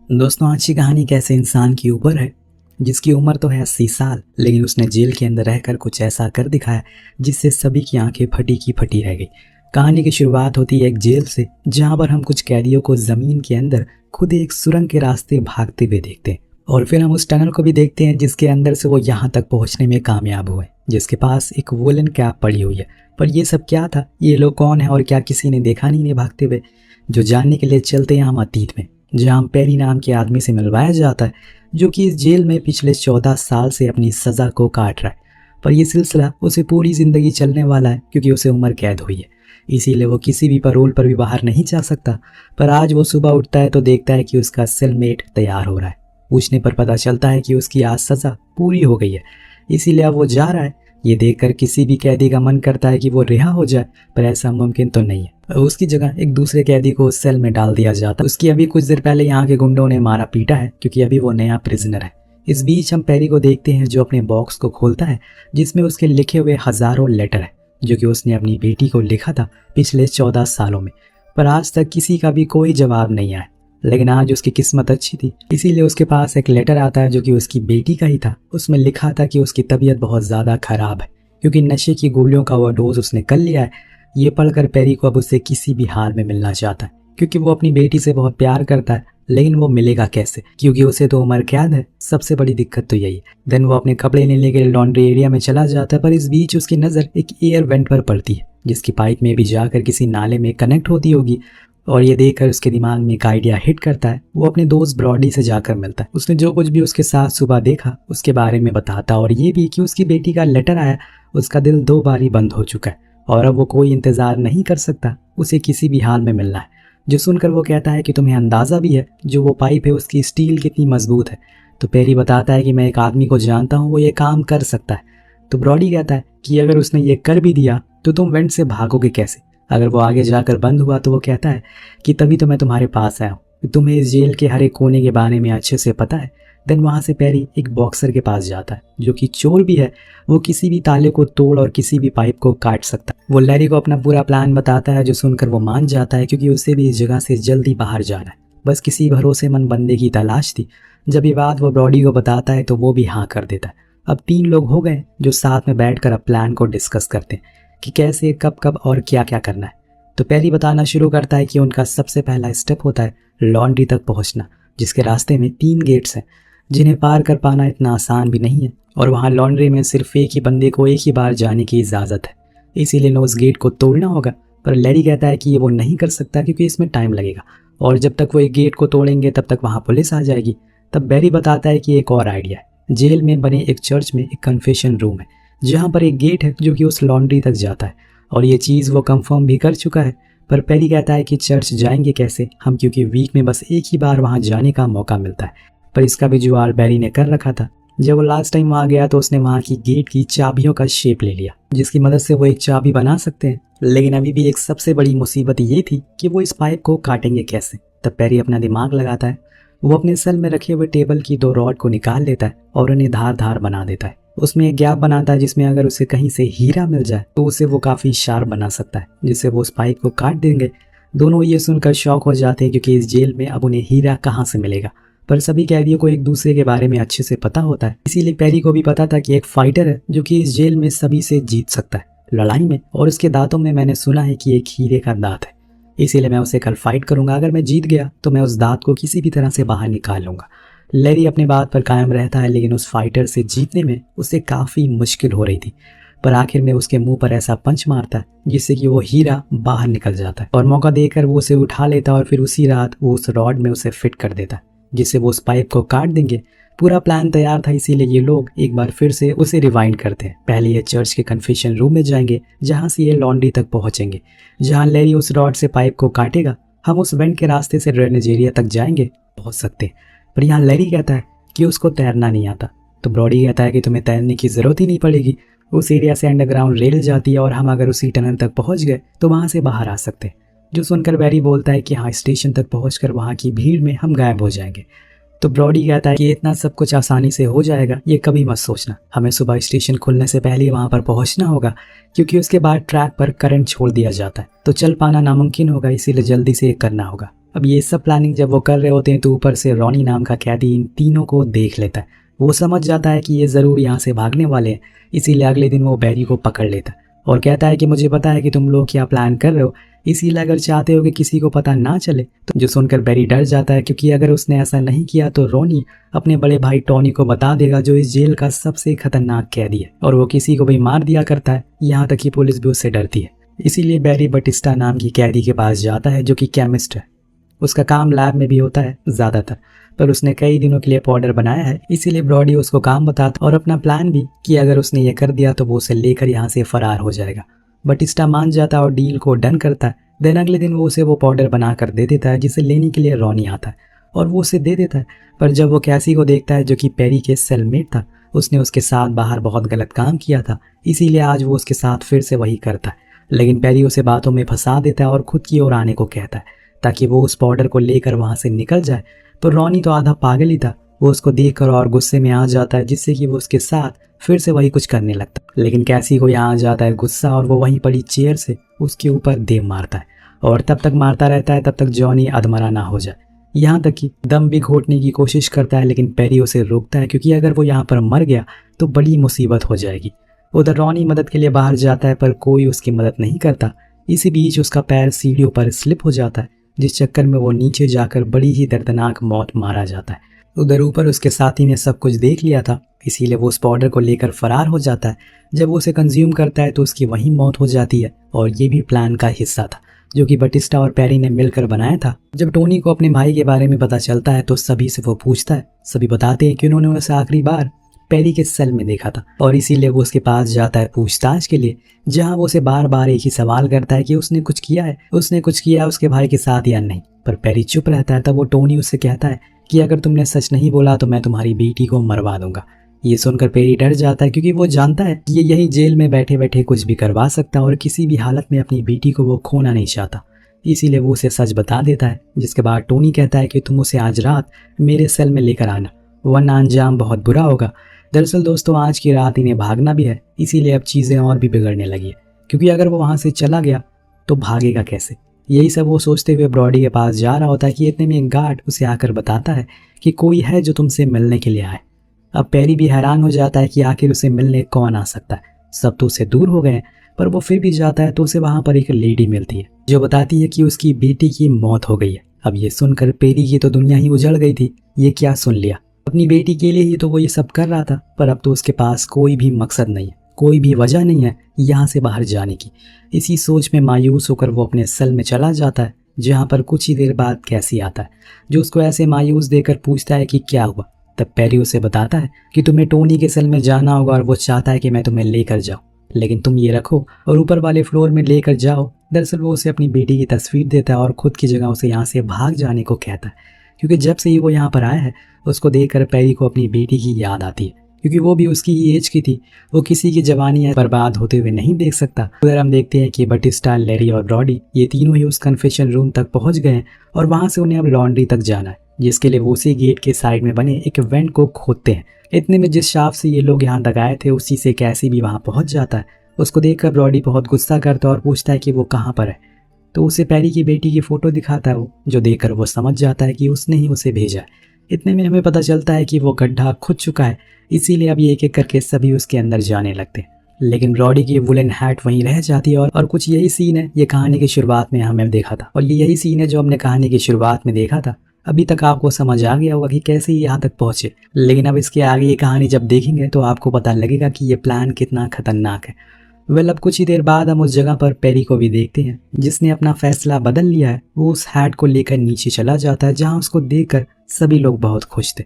दोस्तों, आज की कहानी कैसे इंसान के ऊपर है जिसकी उम्र तो है 80 साल, लेकिन उसने जेल के अंदर रहकर कुछ ऐसा कर दिखाया जिससे सभी की आंखें फटी की फटी रह गई। कहानी की शुरुआत होती है एक जेल से, जहां पर हम कुछ कैदियों को जमीन के अंदर खुद एक सुरंग के रास्ते भागते हुए देखते हैं, और फिर हम उस टनल को भी देखते हैं जिसके अंदर से वो यहाँ तक पहुंचने में कामयाब हुए, जिसके पास एक वुलन कैप पड़ी हुई है। पर ये सब क्या था, ये लोग कौन है और क्या किसी ने देखा नहीं भागते हुए? जो जानने के लिए चलते हैं हम अतीत में, जहां पेरी नाम के आदमी से मिलवाया जाता है, जो कि इस जेल में पिछले 14 साल से अपनी सज़ा को काट रहा है। पर यह सिलसिला उसे पूरी ज़िंदगी चलने वाला है, क्योंकि उसे उम्र कैद हुई है, इसीलिए वो किसी भी पैरोल पर भी बाहर नहीं जा सकता। पर आज वो सुबह उठता है तो देखता है कि उसका सेलमेट तैयार हो रहा है। पूछने पर पता चलता है कि उसकी आज सज़ा पूरी हो गई है, इसीलिए अब वो जा रहा है। ये देखकर किसी भी कैदी का मन करता है कि वो रिहा हो जाए, पर ऐसा मुमकिन तो नहीं है। उसकी जगह एक दूसरे कैदी को उस सेल में डाल दिया जाता है। उसकी अभी कुछ देर पहले यहाँ के गुंडों ने मारा पीटा है, क्योंकि अभी वो नया प्रिजनर है। इस बीच हम पेरी को देखते हैं जो अपने बॉक्स को खोलता है, जिसमें उसके लिखे हुए हजारों लेटर है, जो कि उसने अपनी बेटी को लिखा था पिछले 14 सालों में। पर आज तक किसी का भी कोई जवाब नहीं आया। लेकिन आज उसकी किस्मत अच्छी थी, इसीलिए उसके पास एक लेटर आता है जो कि उसकी बेटी का ही था। उसमें लिखा था कि उसकी तबीयत बहुत ज़्यादा खराब है, क्योंकि नशे की गोलियों का वो डोज उसने कर लिया है। ये पढ़कर पेरी को अब उससे किसी भी हाल में मिलना चाहता है, क्योंकि वो अपनी बेटी से बहुत प्यार करता है। लेकिन वो मिलेगा कैसे, क्योंकि उसे तो उम्र कैद है। सबसे बड़ी दिक्कत तो यही है। देन वो अपने कपड़े लेने के लिए लॉन्ड्री एरिया में चला जाता है, पर इस बीच उसकी नज़र एक एयर वेंट पर पड़ती है, जिसकी पाइप में भी जाकर किसी नाले में कनेक्ट होती होगी। और ये देखकर उसके दिमाग में एक आइडिया हिट करता है। वो अपने दोस्त ब्रॉडी से जाकर मिलता है। उसने जो कुछ भी उसके साथ सुबह देखा उसके बारे में बताता, और ये भी कि उसकी बेटी का लेटर आया। उसका दिल 2 बार ही बंद हो चुका है, और अब वो कोई इंतज़ार नहीं कर सकता, उसे किसी भी हाल में मिलना है। जो सुनकर वो कहता है कि तुम्हें अंदाज़ा भी है जो वो पाइप है उसकी स्टील कितनी मजबूत है? तो पेरी बताता है कि मैं एक आदमी को जानता हूँ, वो ये काम कर सकता है। तो ब्रॉडी कहता है कि अगर उसने ये कर भी दिया तो तुम वेंट से भागोगे कैसे? अगर वो आगे जाकर बंद हुआ तो वो कहता है कि तभी तो मैं तुम्हारे पास आया हूँ, तुम्हें इस जेल के हर एक कोने के बारे में अच्छे से पता है। देन वहाँ से पेरी एक बॉक्सर के पास जाता है, जो कि चोर भी है। वो किसी भी ताले को तोड़ और किसी भी पाइप को काट सकता है। वो लैरी को अपना पूरा प्लान बताता है, जो सुनकर वो मान जाता है, क्योंकि उसे भी इस जगह से जल्दी बाहर जाना है। बस किसी भरोसेमंद बंदे की तलाश थी। जब ये बात वो ब्रॉडी को बताता है तो वो भी हाँ कर देता है। अब 3 लोग हो गए जो साथ में बैठकर अब प्लान को डिस्कस करते हैं कि कैसे, कब कब और क्या क्या करना है। तो पेरी बताना शुरू करता है कि उनका सबसे पहला स्टेप होता है लॉन्ड्री तक पहुंचना, जिसके रास्ते में 3 गेट्स हैं, जिन्हें पार कर पाना इतना आसान भी नहीं है। और वहाँ लॉन्ड्री में सिर्फ एक ही बंदे को एक ही बार जाने की इजाज़त है, इसीलिए उस गेट को तोड़ना होगा। पर लैरी कहता है कि ये वो नहीं कर सकता, क्योंकि इसमें टाइम लगेगा, और जब तक वो एक गेट को तोड़ेंगे तब तक वहाँ पुलिस आ जाएगी। तब बेरी बताता है कि एक और आइडिया है। जेल में बने एक चर्च में एक कन्फेशन रूम है, जहाँ पर एक गेट है जो कि उस लॉन्ड्री तक जाता है, और ये चीज़ वो कंफर्म भी कर चुका है। पर पेरी कहता है कि चर्च जाएंगे कैसे हम, क्योंकि वीक में बस एक ही बार वहाँ जाने का मौका मिलता है। पर इसका भी जुगाड़ बेरी ने कर रखा था। जब वो लास्ट टाइम वहाँ गया तो उसने वहाँ की गेट की चाबियों का शेप ले लिया, जिसकी मदद से वो एक चाबी बना सकते हैं। लेकिन अभी भी एक सबसे बड़ी मुसीबत ये थी कि वो इस पाइप को काटेंगे कैसे। तब पेरी अपना दिमाग लगाता है। वो अपने सेल में रखे हुए टेबल की 2 रॉड को निकाल लेता है और उन्हें धार धार बना देता है। उसमें एक गैप बनाता है, जिसमें अगर उसे कहीं से हीरा मिल जाए तो उसे वो काफ़ी शार्प बना सकता है, जिससे वो उस पाइप को काट देंगे। दोनों ये सुनकर शॉक हो जाते हैं, क्योंकि इस जेल में अब उन्हें हीरा कहाँ से मिलेगा। पर सभी कैदियों को एक दूसरे के बारे में अच्छे से पता होता है, इसीलिए पेरी को भी पता था कि एक फाइटर है जो कि इस जेल में सभी से जीत सकता है लड़ाई में, और उसके दांतों में मैंने सुना है कि एक हीरे का दांत है। इसीलिए मैं उसे कल फाइट करूंगा। अगर मैं जीत गया तो मैं उस दांत को किसी भी तरह से बाहर निकाल लूंगा। लैरी अपनी बात पर कायम रहता है, लेकिन उस फाइटर से जीतने में उसे काफ़ी मुश्किल हो रही थी। पर आखिर में उसके मुंह पर ऐसा पंच मारता है जिससे कि वो हीरा बाहर निकल जाता है, और मौका देकर वो उसे उठा लेता है, और फिर उसी रात वो उस रॉड में उसे फिट कर देता है, जिससे वो उस पाइप को काट देंगे। पूरा प्लान तैयार था, इसीलिए ये लोग एक बार फिर से उसे रिवाइंड करते हैं। पहले ये चर्च के कन्फेशन रूम में जाएंगे, जहाँ से ये लॉन्ड्री तक पहुँचेंगे, जहाँ लैरी उस रॉड से पाइप को काटेगा। हम उस वेंट के रास्ते से ड्रेनेज एरिया तक जाएंगे, पहुँच सकते हैं। पर यहाँ लैरी कहता है कि उसको तैरना नहीं आता। तो ब्रॉडी कहता है कि तुम्हें तैरने की ज़रूरत ही नहीं पड़ेगी, उस एरिया से अंडरग्राउंड रेल जाती है, और हम अगर उसी टनल तक पहुँच गए तो वहाँ से बाहर आ सकते हैं। जो सुनकर बेरी बोलता है कि हाँ, स्टेशन तक पहुँचकर वहाँ की भीड़ में हम गायब हो जाएंगे। तो ब्रॉडी कहता है कि इतना सब कुछ आसानी से हो जाएगा, ये कभी मत सोचना। हमें सुबह स्टेशन खुलने से पहले वहाँ पर पहुँचना होगा, क्योंकि उसके बाद ट्रैक पर करंट छोड़ दिया जाता है, तो चल पाना नामुमकिन होगा, इसीलिए जल्दी से ये करना होगा। अब ये सब प्लानिंग जब वो कर रहे होते हैं तो ऊपर से रॉनी नाम का कैदी इन तीनों को देख लेता है। वो समझ जाता है कि ये ज़रूर यहाँ से भागने वाले हैं, इसीलिए अगले दिन वो बैरी को पकड़ लेता है और कहता है कि मुझे पता है कि तुम लोग क्या प्लान कर रहे हो, इसीलिए अगर चाहते हो कि किसी को पता ना चले तो। जो सुनकर बैरी डर जाता है, क्योंकि अगर उसने ऐसा नहीं किया तो रॉनी अपने बड़े भाई टॉनी को बता देगा, जो इस जेल का सबसे खतरनाक कैदी है और वो किसी को भी मार दिया करता है, यहाँ तक कि पुलिस भी उससे डरती है। इसीलिए बैरी बटिस्टा नाम की कैदी के पास जाता है, जो कि केमिस्ट है। उसका काम लैब में भी होता है ज़्यादातर, पर उसने कई दिनों के लिए पाउडर बनाया है, इसीलिए ब्रॉडी उसको काम बताता और अपना प्लान भी कि अगर उसने ये कर दिया तो वो उसे लेकर यहाँ से फरार हो जाएगा। बटिस्टा मान जाता है और डील को डन करता है। देन अगले दिन वो उसे वो पाउडर बना कर दे देता है, जिसे लेने के लिए रॉनी आता है और वो उसे दे देता है। पर जब वो कैसी को देखता है, जो कि पेरी के सेलमेट था, उसने उसके साथ बाहर बहुत गलत काम किया था, इसीलिए आज वो उसके साथ फिर से वही करता है। लेकिन पेरी उसे बातों में फंसा देता है और खुद की ओर आने को कहता है ताकि वो उस पाउडर को लेकर वहाँ से निकल जाए। तो रॉनी तो आधा पागल ही था, वो उसको देखकर और गुस्से में आ जाता है, जिससे कि वो उसके साथ फिर से वही कुछ करने लगता है। लेकिन कैसी को यहाँ आ जाता है गुस्सा और वो वहीं पड़ी चेयर से उसके ऊपर दे मारता है और तब तक मारता रहता है तब तक जॉनी अधमरा ना हो जाए। यहाँ तक कि दम भी घोटने की कोशिश करता है, लेकिन पेरी उसे रोकता है, क्योंकि अगर वो यहाँ पर मर गया तो बड़ी मुसीबत हो जाएगी। उधर रॉनी मदद के लिए बाहर जाता है, पर कोई उसकी मदद नहीं करता। इसी बीच उसका पैर सीढ़ियों पर स्लिप हो जाता है, जिस चक्कर में वो नीचे जाकर बड़ी ही दर्दनाक मौत मारा जाता है। उधर ऊपर उसके साथी ने सब कुछ देख लिया था, इसीलिए वो उस पाउडर को लेकर फरार हो जाता है। जब वो उसे कंज्यूम करता है तो उसकी वहीं मौत हो जाती है और ये भी प्लान का हिस्सा था, जो कि बटिस्टा और पेरी ने मिलकर बनाया था। जब टोनी को अपने भाई के बारे में पता चलता है तो सभी से वो पूछता है। सभी बताते हैं कि उन्होंने उसे आखिरी बार पेरी के सेल में देखा था और इसीलिए वो उसके पास जाता है पूछताछ के लिए, जहां वो उसे बार बार एक ही सवाल करता है कि उसने कुछ किया उसके भाई के साथ या नहीं। पर पेरी चुप रहता है। तब वो टोनी उससे कहता है कि अगर तुमने सच नहीं बोला तो मैं तुम्हारी बेटी को मरवा दूंगा। ये सुनकर पेरी डर जाता है, क्योंकि वो जानता है कि ये यही जेल में बैठे बैठे कुछ भी करवा सकता है और किसी भी हालत में अपनी बेटी को वो खोना नहीं चाहता। इसीलिए वो उसे सच बता देता है, जिसके बाद टोनी कहता है कि तुम उसे आज रात मेरे सेल में लेकर आना, वरना अंजाम बहुत बुरा होगा। दरअसल दोस्तों, आज की रात इन्हें भागना भी है, इसीलिए अब चीज़ें और भी बिगड़ने लगी है, क्योंकि अगर वो वहाँ से चला गया तो भागेगा कैसे। यही सब वो सोचते हुए ब्रॉडी के पास जा रहा होता है कि इतने में एक गार्ड उसे आकर बताता है कि कोई है जो तुमसे मिलने के लिए आए। अब पेरी भी हैरान हो जाता है कि आखिर उसे मिलने कौन आ सकता है। सब तो उससे दूर हो गए, पर वो फिर भी जाता है तो उसे वहाँ पर एक लेडी मिलती है, जो बताती है कि उसकी बेटी की मौत हो गई है। अब ये सुनकर पेरी की तो दुनिया ही उजड़ गई थी। ये क्या सुन लिया? अपनी बेटी के लिए ही तो वो ये सब कर रहा था, पर अब तो उसके पास कोई भी मकसद नहीं है, कोई भी वजह नहीं है यहाँ से बाहर जाने की। इसी सोच में मायूस होकर वो अपने सेल में चला जाता है, जहाँ पर कुछ ही देर बाद कैसी आता है, जो उसको ऐसे मायूस देकर पूछता है कि क्या हुआ। तब पेरी उसे बताता है कि तुम्हें टोनी के सेल में जाना होगा और वो चाहता है कि मैं तुम्हें लेकर जाऊँ, लेकिन तुम ये रखो और ऊपर वाले फ्लोर में लेकर जाओ। दरअसल वो उसे अपनी बेटी की तस्वीर देता है और खुद की जगह उसे यहाँ से भाग जाने को कहता है, क्योंकि जब से ही वो यहाँ पर आया है उसको देखकर पेरी को अपनी बेटी की याद आती है, क्योंकि वो भी उसकी ही एज की थी। वो किसी की जवानी बर्बाद होते हुए नहीं देख सकता। उधर हम देखते हैं कि बटिस्टा, लेरी और ब्रॉडी ये तीनों ही उस कन्फेशन रूम तक पहुंच गए हैं और वहां से उन्हें अब लॉन्ड्री तक जाना है, जिसके लिए वो उसी गेट के साइड में बने एक वेंट को खोदते हैं। इतने में जिस शाफ्ट से ये लोग यहाँ तक आए थे उसी से कैसी भी वहाँ पहुँच जाता है। उसको देखकर ब्रॉडी बहुत गुस्सा करता है और पूछता है कि वो कहाँ पर है। तो उसे पेरी की बेटी की फोटो दिखाता है वो, जो देखकर वो समझ जाता है कि उसने ही उसे भेजा है। इतने में हमें पता चलता है कि वो गड्ढा खुद चुका है, इसीलिए अब ये एक एक करके सभी उसके अंदर जाने लगते हैं। लेकिन ब्रॉडी की वुलन हैट वहीं रह जाती है और कुछ यही सीन है ये कहानी की शुरुआत में हमें देखा था, और ये यही सीन है जो हमने कहानी की शुरुआत में देखा था। अभी तक आपको समझ आ गया होगा कि कैसे ये यहाँ तक पहुंचे, लेकिन अब इसके आगे ये कहानी जब देखेंगे तो आपको पता लगेगा कि ये प्लान कितना खतरनाक है। अब कुछ ही देर बाद हम उस जगह पर पेरी को भी देखते हैं, जिसने अपना फैसला बदल लिया है। वो उस हैट को लेकर नीचे चला जाता है, जहाँ उसको देखकर सभी लोग बहुत खुश थे।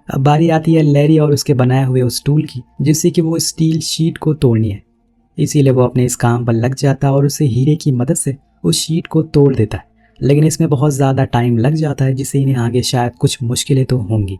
अब बारी आती है लेरी और उसके बनाए हुए उस टूल की, जिससे कि वो स्टील शीट को तोड़नी है। इसीलिए वो अपने इस काम पर लग जाता है और उसे हीरे की मदद से उस शीट को तोड़ देता है। लेकिन इसमें बहुत ज़्यादा टाइम लग जाता है, जिससे इन्हें आगे शायद कुछ मुश्किलें तो होंगी।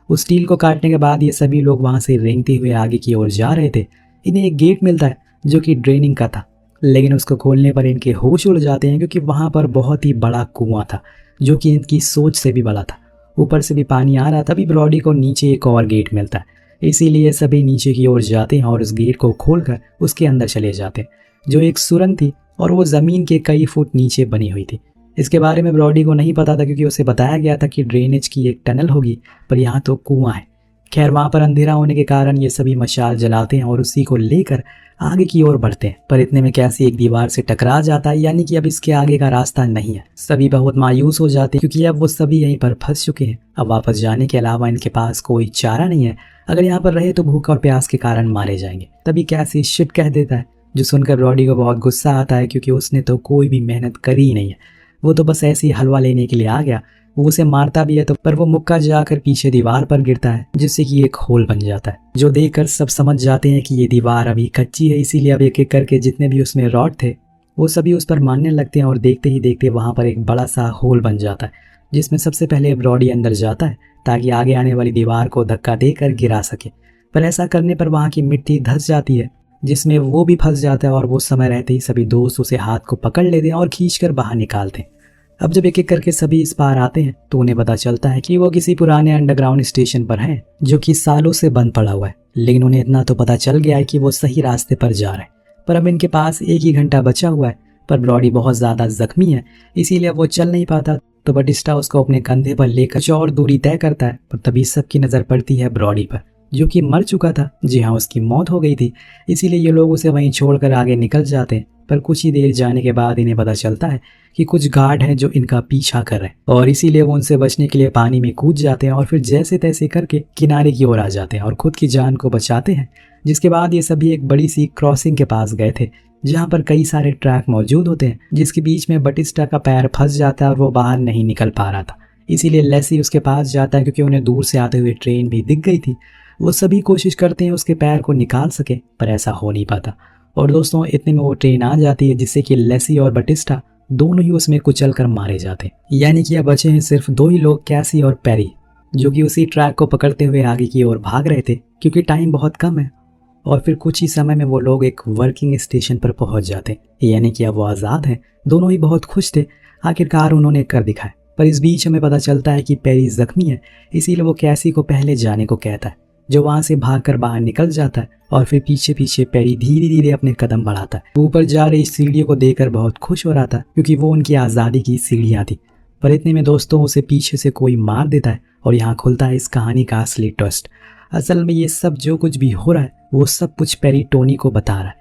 उस स्टील को काटने के बाद ये सभी लोग वहाँ से रेंगते हुए आगे की ओर जा रहे थे। इन्हें एक गेट मिलता है जो कि ड्रेनिंग का था, लेकिन उसको खोलने पर इनके होश उड़ जाते हैं, क्योंकि वहाँ पर बहुत ही बड़ा कुआं था जो कि इनकी सोच से भी बड़ा था। ऊपर से भी पानी आ रहा। तभी ब्रॉडी को नीचे एक और गेट मिलता है, इसीलिए सभी नीचे की ओर जाते हैं और उस गेट को खोलकर उसके अंदर चले जाते हैं, जो एक सुरंग थी और वो ज़मीन के कई फुट नीचे बनी हुई थी। इसके बारे में ब्रॉडी को नहीं पता था, क्योंकि उसे बताया गया था कि ड्रेनेज की एक टनल होगी, पर यहाँ तो कुआं है। खैर, वहाँ पर अंधेरा होने के कारण ये सभी मशाल जलाते हैं और उसी को लेकर आगे की ओर बढ़ते हैं। पर इतने में कैसी एक दीवार से टकरा जाता है, यानी कि अब इसके आगे का रास्ता नहीं है। सभी बहुत मायूस हो जाते हैं, क्योंकि अब वो सभी यहीं पर फंस चुके हैं। अब वापस जाने के अलावा इनके पास कोई चारा नहीं है। अगर यहाँ पर रहे तो भूख और प्यास के कारण मारे जाएंगे। तभी कैसी शिट कह देता है, जो सुनकर ब्रॉडी को बहुत गुस्सा आता है, क्योंकि उसने तो कोई भी मेहनत करी ही नहीं है। वो तो बस ऐसे ही हलवा लेने के लिए आ गया। वो उसे मारता भी है तो पर वो मुक्का जाकर पीछे दीवार पर गिरता है, जिससे कि एक होल बन जाता है, जो देखकर सब समझ जाते हैं कि ये दीवार अभी कच्ची है। इसीलिए अब एक एक करके जितने भी उसमें रॉड थे वो सभी उस पर मारने लगते हैं और देखते ही देखते वहां पर एक बड़ा सा होल बन जाता है, जिसमें सबसे पहले ब्रॉडी अंदर जाता है ताकि आगे आने वाली दीवार को धक्का देकर गिरा सके। पर ऐसा करने पर वहाँ की मिट्टी धंस जाती है, जिसमें वो भी फंस जाता है और वो समय रहते ही सभी दोस्त उसे हाथ को पकड़ लेते हैं और खींचकर बाहर निकालते हैं। अब जब एक एक करके सभी इस पार आते हैं तो उन्हें पता चलता है कि वो किसी पुराने अंडरग्राउंड स्टेशन पर हैं, जो कि सालों से बंद पड़ा हुआ है। लेकिन उन्हें इतना तो पता चल गया है कि वो सही रास्ते पर जा रहे हैं। पर अब इनके पास 1 ही घंटा बचा हुआ है। पर ब्रॉडी बहुत ज़्यादा जख्मी है, इसीलिए वो चल नहीं पाता। तो बटिस्टा उसको अपने कंधे पर लेकर कुछ और दूरी तय करता है। पर तभी सबकी नज़र पड़ती है ब्रॉडी पर, जो कि मर चुका था। जी हाँ, उसकी मौत हो गई थी। इसीलिए ये लोग उसे वहीं छोड़कर आगे निकल जाते हैं। पर कुछ ही देर जाने के बाद इन्हें पता चलता है कि कुछ गार्ड हैं जो इनका पीछा कर रहे हैं, और इसीलिए वो उनसे बचने के लिए पानी में कूद जाते हैं और फिर जैसे तैसे करके किनारे की ओर आ जाते हैं और खुद की जान को बचाते हैं। जिसके बाद ये सभी एक बड़ी सी क्रॉसिंग के पास गए थे, जहाँ पर कई सारे ट्रैक मौजूद होते हैं, जिसके बीच में बटिस्टा का पैर फंस जाता है और वो बाहर नहीं निकल पा रहा था। इसीलिए लेसी उसके पास जाता है, क्योंकि उन्हें दूर से आते हुए ट्रेन भी दिख गई थी। वो सभी कोशिश करते हैं उसके पैर को निकाल सके, पर ऐसा हो नहीं पाता। और दोस्तों, इतने में वो ट्रेन आ जाती है, जिससे कि लेसी और बटिस्टा दोनों ही उसमें कुचल कर मारे जाते हैं। यानी कि अब बचे हैं सिर्फ 2 ही लोग, कैसी और पेरी, जो कि उसी ट्रैक को पकड़ते हुए आगे की ओर भाग रहे थे, क्योंकि टाइम बहुत कम है। और फिर कुछ ही समय में वो लोग एक वर्किंग स्टेशन पर पहुंच जाते हैं, यानी कि अब वो आज़ाद हैं। दोनों ही बहुत खुश थे, आखिरकार उन्होंने कर दिखाया। पर इस बीच हमें पता चलता है कि पेरी जख्मी है, इसीलिए वो कैसी को पहले जाने को कहता है, जो वहां से भागकर बाहर निकल जाता है। और फिर पीछे पीछे पेरी धीरे धीरे अपने कदम बढ़ाता है। ऊपर जा रही सीढ़ियों को देखकर बहुत खुश हो रहा था, क्योंकि वो उनकी आज़ादी की सीढ़ियाँ थी। पर इतने में दोस्तों उसे पीछे से कोई मार देता है और यहाँ खुलता है इस कहानी का असली ट्विस्ट। असल में ये सब जो कुछ भी हो रहा है वो सब कुछ पेरी टोनी को बता रहा है,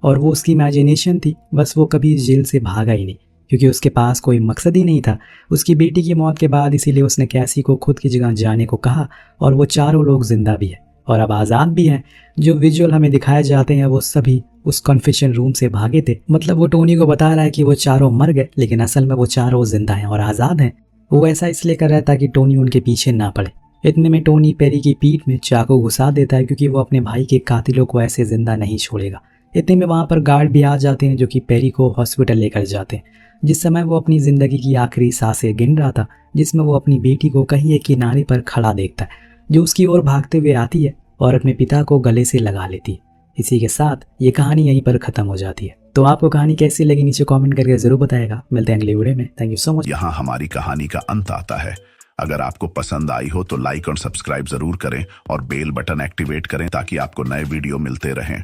और वो उसकी इमेजिनेशन थी। बस वो कभी इस जेल से भागा ही नहीं, क्योंकि उसके पास कोई मकसद ही नहीं था उसकी बेटी की मौत के बाद। इसीलिए उसने कैसी को खुद की जगह जाने को कहा, और वो चारों लोग जिंदा भी है और अब आज़ाद भी हैं। जो विजुअल हमें दिखाए जाते हैं वो सभी उस कन्फेशन रूम से भागे थे। मतलब वो टोनी को बता रहा है कि वो चारों मर गए, लेकिन असल में वो चारों जिंदा हैं और आज़ाद हैं। वो ऐसा इसलिए कर रहा है ताकि टोनी उनके पीछे ना पड़े। इतने में टोनी पेरी की पीठ में चाकू घुसा देता है, क्योंकि वो अपने भाई के कातिलों को ऐसे जिंदा नहीं छोड़ेगा। इतने में वहाँ पर गार्ड भी आ जाते हैं, जो कि पेरी को हॉस्पिटल लेकर जाते हैं। जिस समय वो अपनी ज़िंदगी की आखिरी सांसें गिन रहा था, जिसमें वो अपनी बेटी को कहीं एक किनारे पर खड़ा देखता है, जो उसकी ओर भागते हुए आती है और अपने पिता को गले से लगा लेती है। इसी के साथ ये कहानी यहीं पर ख़त्म हो जाती है। तो आपको कहानी कैसी लगी नीचे कमेंट करके ज़रूर बताएगा। मिलते हैं अगले वीडियो में। Thank you so much. यहाँ हमारी कहानी का अंत आता है। अगर आपको पसंद आई हो तो लाइक और सब्सक्राइब जरूर करें और बेल बटन एक्टिवेट करें, ताकि आपको नए वीडियो मिलते रहें।